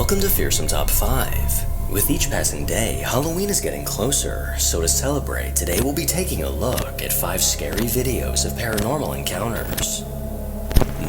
Welcome to Fearsome Top 5. With each passing day, Halloween is getting closer, so to celebrate, today we'll be taking a look at 5 scary videos of paranormal encounters.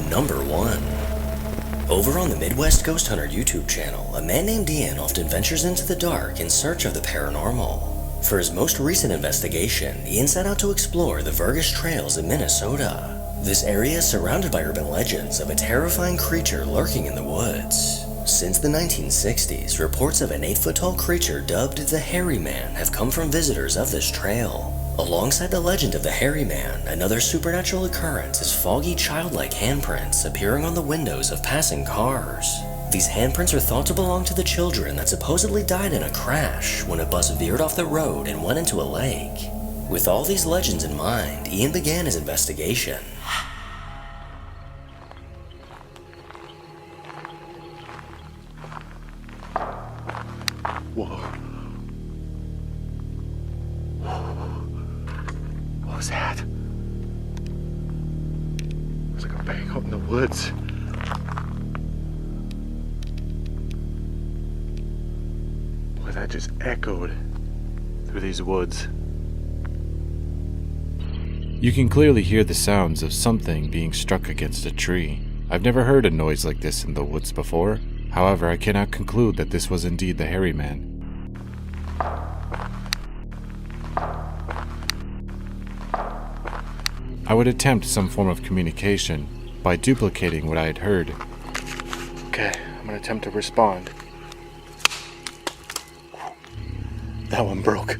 Number 1. Over on the Midwest Ghost Hunter YouTube channel, a man named Ian often ventures into the dark in search of the paranormal. For his most recent investigation, Ian set out to explore the Vergas trails in Minnesota. This area is surrounded by urban legends of a terrifying creature lurking in the woods. Since the 1960s, reports of an 8-foot-tall creature dubbed the Hairy Man have come from visitors of this trail. Alongside the legend of the Hairy Man, another supernatural occurrence is foggy childlike handprints appearing on the windows of passing cars. These handprints are thought to belong to the children that supposedly died in a crash when a bus veered off the road and went into a lake. With all these legends in mind, Ian began his investigation. Whoa. What was that? It was like a bang out in the woods. Boy, that just echoed through these woods. You can clearly hear the sounds of something being struck against a tree. I've never heard a noise like this in the woods before. However, I cannot conclude that this was indeed the Hairy Man. I would attempt some form of communication by duplicating what I had heard. Okay, I'm gonna attempt to respond. That one broke.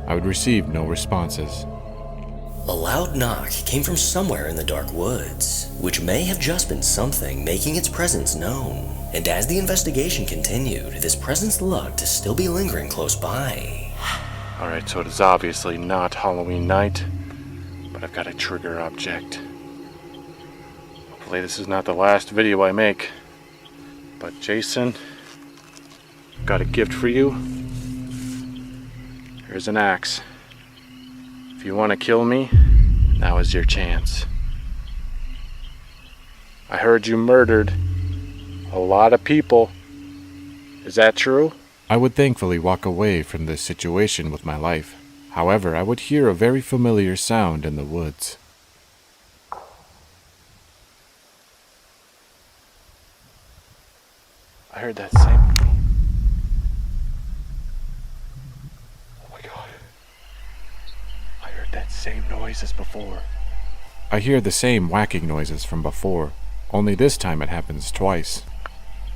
I would receive no responses. A loud knock came from somewhere in the dark woods, which may have just been something making its presence known. And as the investigation continued, this presence looked to still be lingering close by. Alright, so it is obviously not Halloween night, but I've got a trigger object. Hopefully this is not the last video I make. But Jason, I've got a gift for you. Here's an axe. If you want to kill me, now is your chance. I heard you murdered a lot of people. Is that true? I would thankfully walk away from this situation with my life. However, I would hear a very familiar sound in the woods. I heard that same... that same noise as before. I hear the same whacking noises from before, only this time it happens twice.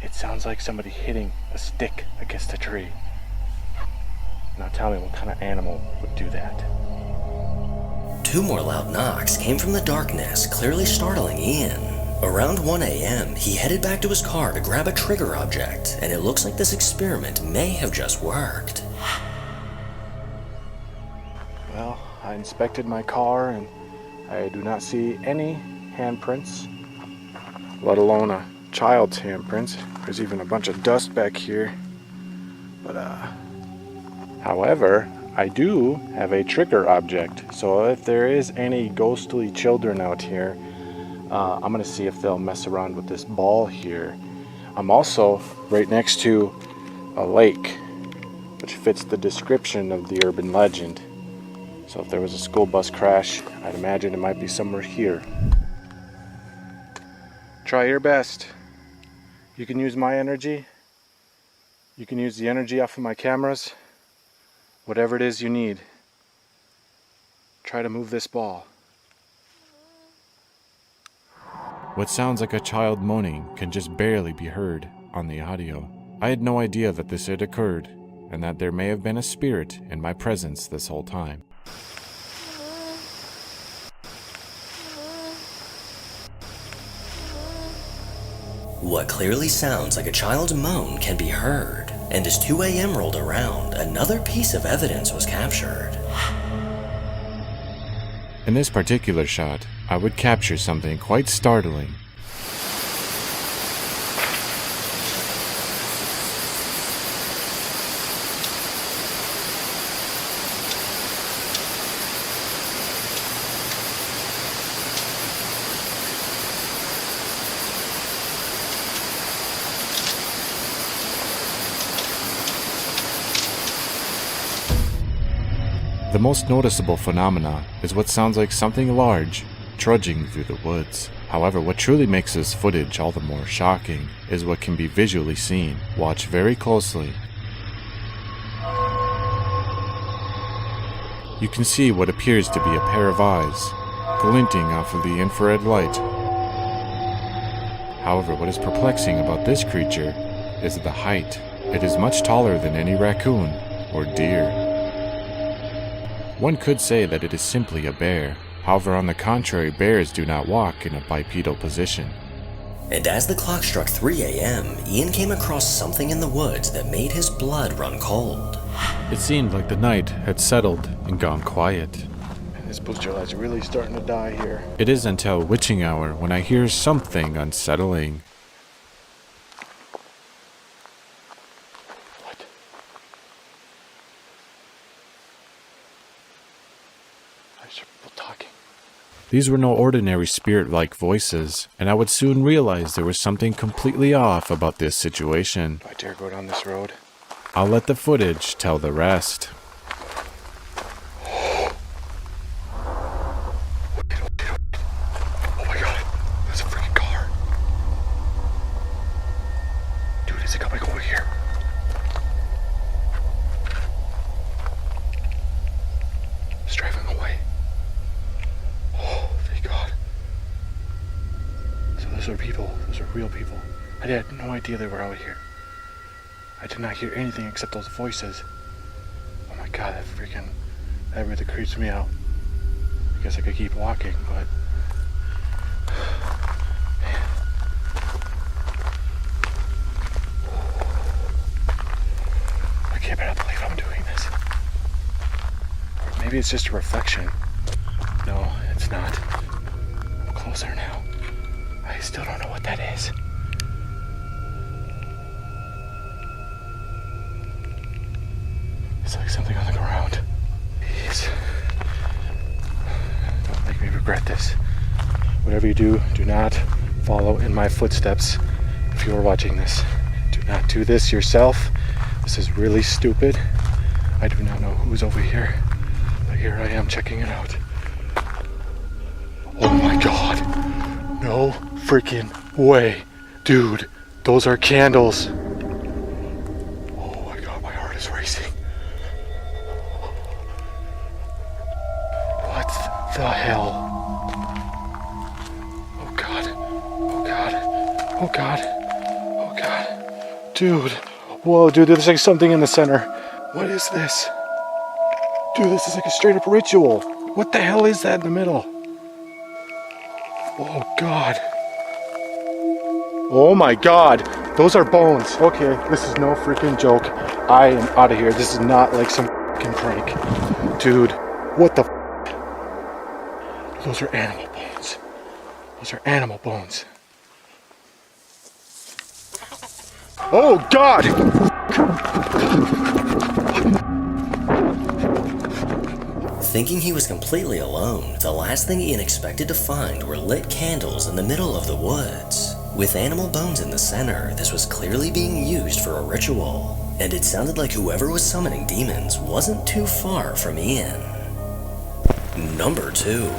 It sounds like somebody hitting a stick against a tree. Now tell me what kind of animal would do that. 2 more loud knocks came from the darkness, clearly startling Ian. Around 1 a.m., he headed back to his car to grab a trigger object, and it looks like this experiment may have just worked. Well, I inspected my car and I do not see any handprints, let alone a child's handprints. There's even a bunch of dust back here. But, however, I do have a trigger object. So if there is any ghostly children out here, I'm going to see if they'll mess around with this ball here. I'm also right next to a lake, which fits the description of the urban legend. So if there was a school bus crash, I'd imagine it might be somewhere here. Try your best. You can use my energy. You can use the energy off of my cameras. Whatever it is you need. Try to move this ball. What sounds like a child moaning can just barely be heard on the audio. I had no idea that this had occurred, and that there may have been a spirit in my presence this whole time. What clearly sounds like a child's moan can be heard, and as 2 a.m. rolled around, another piece of evidence was captured. In this particular shot, I would capture something quite startling. The most noticeable phenomena is what sounds like something large trudging through the woods. However, what truly makes this footage all the more shocking is what can be visually seen. Watch very closely. You can see what appears to be a pair of eyes glinting off of the infrared light. However, what is perplexing about this creature is the height. It is much taller than any raccoon or deer. One could say that it is simply a bear. However, on the contrary, bears do not walk in a bipedal position. And as the clock struck 3 a.m., Ian came across something in the woods that made his blood run cold. It seemed like the night had settled and gone quiet. And this booster light's really starting to die here. It is until witching hour when I hear something unsettling. What? I hear people talking. These were no ordinary spirit-like voices, and I would soon realize there was something completely off about this situation. Do I dare go down this road? I'll let the footage tell the rest. Oh my god, there's a freaking car. Dude, is it coming over here? It's driving away. Oh, thank God. So those are people. Those are real people. I had no idea they were out here. I did not hear anything except those voices. Oh my god, that really creeps me out. I guess I could keep walking, but... I can't believe I'm doing this. Or maybe it's just a reflection. No, it's not. I'm closer now. I still don't know what that is. It's like something on the ground. Please. Don't make me regret this. Whatever you do, do not follow in my footsteps if you are watching this. Do not do this yourself. This is really stupid. I do not know who's over here, but here I am checking it out. Oh my god. No freaking way. Dude, those are candles. Oh my god, my heart is racing. What the hell? Oh god. Oh god. Oh god. Oh god. Dude. Whoa, dude, there's like something in the center. What is this? Dude, this is like a straight up ritual. What the hell is that in the middle? Oh god. Oh my god. Those are bones. Okay, this is no freaking joke. I am out of here. This is not like some freaking prank. Dude, what the f? Those are animal bones. Those are animal bones. Oh god! Thinking he was completely alone, the last thing Ian expected to find were lit candles in the middle of the woods. With animal bones in the center, this was clearly being used for a ritual, and it sounded like whoever was summoning demons wasn't too far from Ian. Number 2.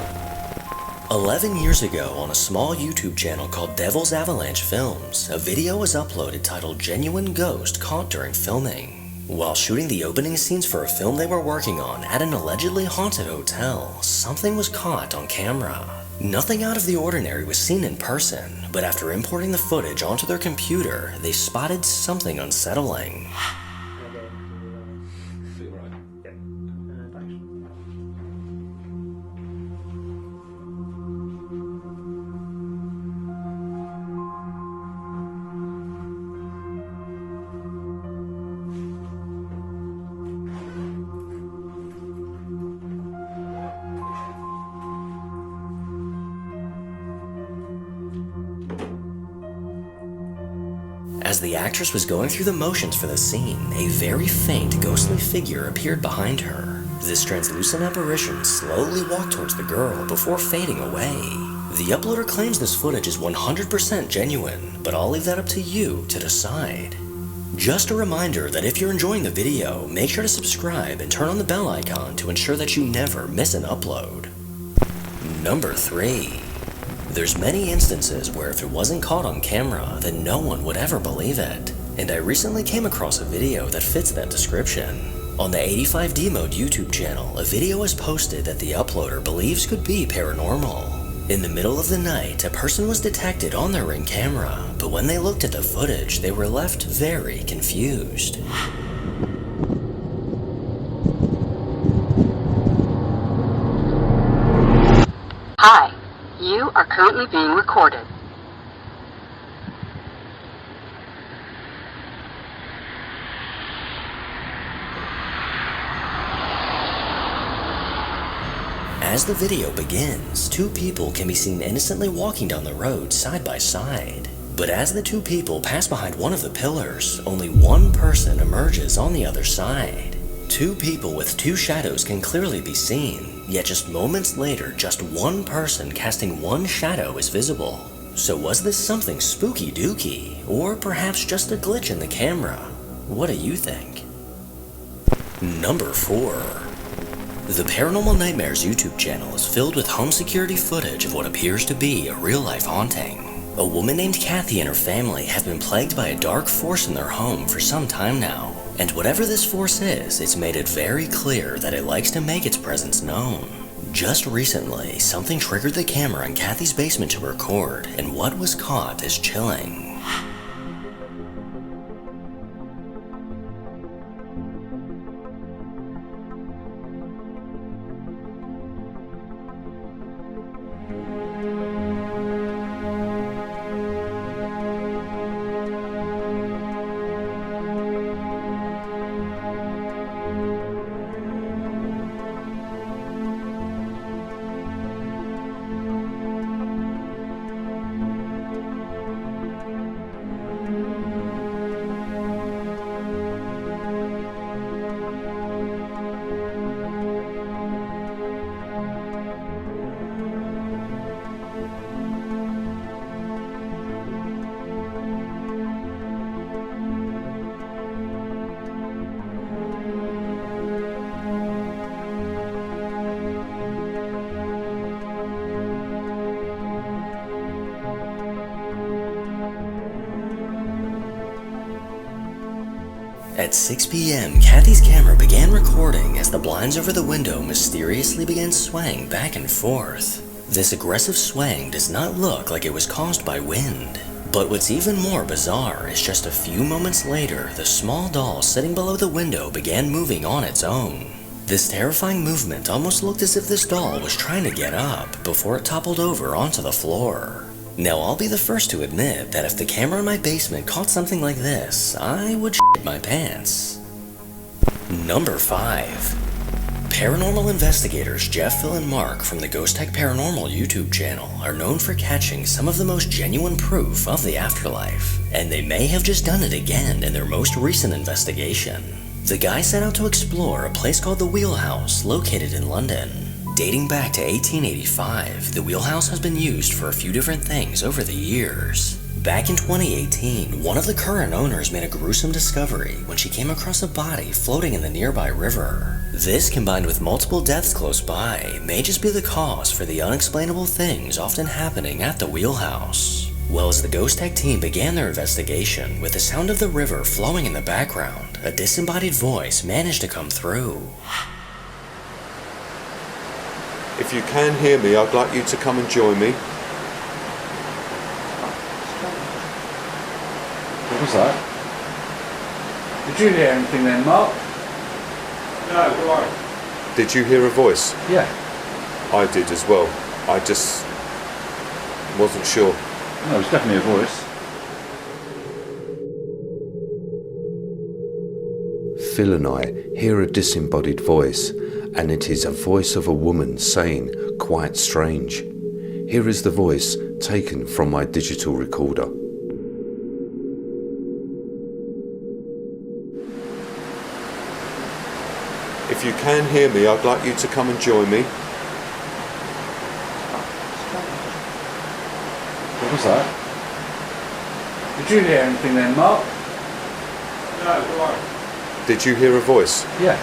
11 years ago, on a small YouTube channel called Devil's Avalanche Films, a video was uploaded titled Genuine Ghost Caught During Filming. While shooting the opening scenes for a film they were working on at an allegedly haunted hotel, something was caught on camera. Nothing out of the ordinary was seen in person, but after importing the footage onto their computer, they spotted something unsettling. As the actress was going through the motions for the scene, a very faint ghostly figure appeared behind her. This translucent apparition slowly walked towards the girl before fading away. The uploader claims this footage is 100% genuine, but I'll leave that up to you to decide. Just a reminder that if you're enjoying the video, make sure to subscribe and turn on the bell icon to ensure that you never miss an upload. Number 3. There's many instances where if it wasn't caught on camera, then no one would ever believe it. And I recently came across a video that fits that description. On the 85D Mode YouTube channel, a video was posted that the uploader believes could be paranormal. In the middle of the night, a person was detected on their Ring camera, but when they looked at the footage, they were left very confused. Hi, you are currently being recorded. As the video begins, two people can be seen innocently walking down the road side by side. But as the two people pass behind one of the pillars, only one person emerges on the other side. Two people with two shadows can clearly be seen, yet just moments later, just one person casting one shadow is visible. So was this something spooky dooky, or perhaps just a glitch in the camera? What do you think? Number 4. The Paranormal Nightmares YouTube channel is filled with home security footage of what appears to be a real-life haunting. A woman named Kathy and her family have been plagued by a dark force in their home for some time now. And whatever this force is, it's made it very clear that it likes to make its presence known. Just recently, something triggered the camera in Kathy's basement to record, and what was caught is chilling. At 6 p.m., Kathy's camera began recording as the blinds over the window mysteriously began swaying back and forth. This aggressive swaying does not look like it was caused by wind. But what's even more bizarre is just a few moments later, the small doll sitting below the window began moving on its own. This terrifying movement almost looked as if this doll was trying to get up before it toppled over onto the floor. Now, I'll be the first to admit that if the camera in my basement caught something like this, I would shit my pants. Number 5. Paranormal investigators Jeff, Phil, and Mark from the Ghost Tech Paranormal YouTube channel are known for catching some of the most genuine proof of the afterlife, and they may have just done it again in their most recent investigation. The guys set out to explore a place called the Wheelhouse, located in London. Dating back to 1885, the Wheelhouse has been used for a few different things over the years. Back in 2018, one of the current owners made a gruesome discovery when she came across a body floating in the nearby river. This, combined with multiple deaths close by, may just be the cause for the unexplainable things often happening at the Wheelhouse. Well, as the Ghost Tech team began their investigation, with the sound of the river flowing in the background, a disembodied voice managed to come through. If you can hear me, I'd like you to come and join me. What was that? Did you hear anything then, Mark? No, why? Did you hear a voice? Yeah. I did as well. I just wasn't sure. No, it was definitely a voice. Phil and I hear a disembodied voice, and it is a voice of a woman saying quite strange. Here is the voice taken from my digital recorder. If you can hear me, I'd like you to come and join me. What was that? Did you hear anything then, Mark? Did you hear a voice? Yeah.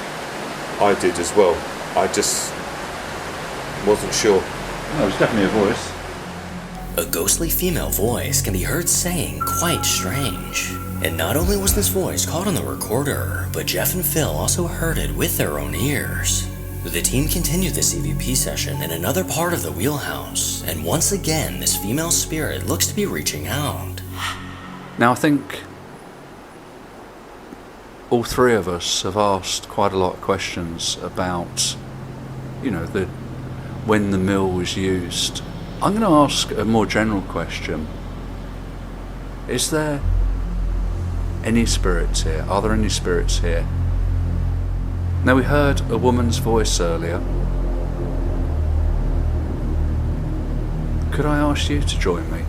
I did as well. I just wasn't sure. No, it was definitely a voice. A ghostly female voice can be heard saying quite strange. And not only was this voice caught on the recorder, but Jeff and Phil also heard it with their own ears. The team continued this EVP session in another part of the wheelhouse, and once again this female spirit looks to be reaching out. Now I think all three of us have asked quite a lot of questions about, when the mill was used. I'm going to ask a more general question. Is there any spirits here? Are there any spirits here? Now we heard a woman's voice earlier. Could I ask you to join me?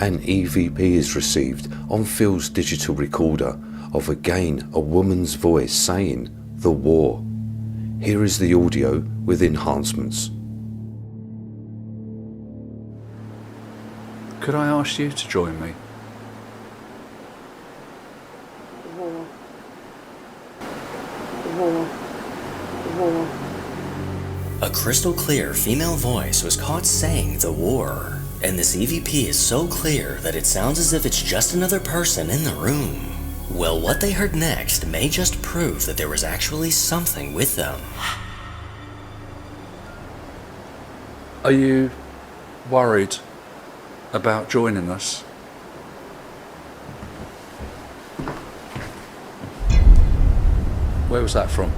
An EVP is received on Phil's digital recorder of again a woman's voice saying, "The war." Here is the audio with enhancements. Could I ask you to join me? A crystal clear female voice was caught saying "the war." And this EVP is so clear that it sounds as if it's just another person in the room. Well, what they heard next may just prove that there was actually something with them. Are you worried about joining us? Where was that from?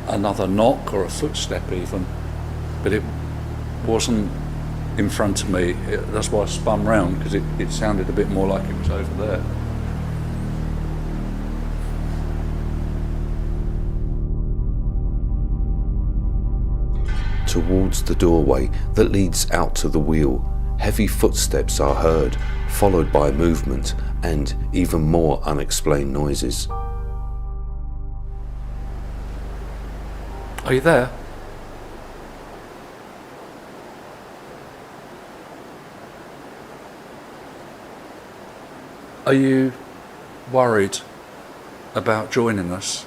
Another knock or a footstep even, but it wasn't in front of me. That's why I spun round, because it sounded a bit more like it was over there. Towards the doorway that leads out to the wheel, heavy footsteps are heard, followed by movement and even more unexplained noises. Are you there? Are you worried about joining us?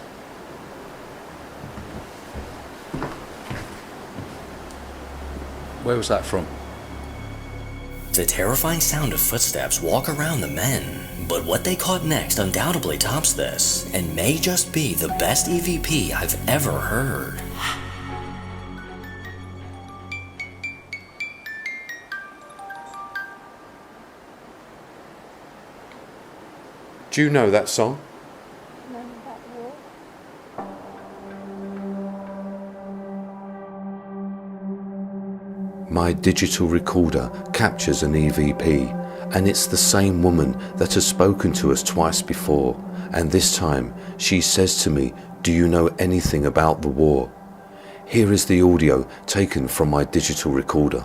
Where was that from? The terrifying sound of footsteps walk around the men, but what they caught next undoubtedly tops this, and may just be the best EVP I've ever heard. Do you know that song? My digital recorder captures an EVP, and it's the same woman that has spoken to us twice before, and this time she says to me, "Do you know anything about the war?" Here is the audio taken from my digital recorder.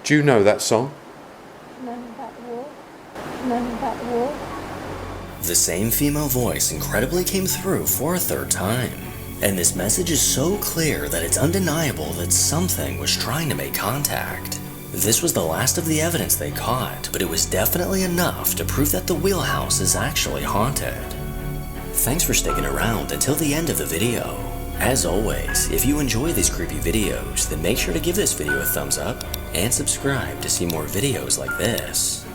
Do you know that song? The same female voice incredibly came through for a third time, and this message is so clear that it's undeniable that something was trying to make contact. This was the last of the evidence they caught, but it was definitely enough to prove that the wheelhouse is actually haunted. Thanks for sticking around until the end of the video. As always, if you enjoy these creepy videos, then make sure to give this video a thumbs up and subscribe to see more videos like this.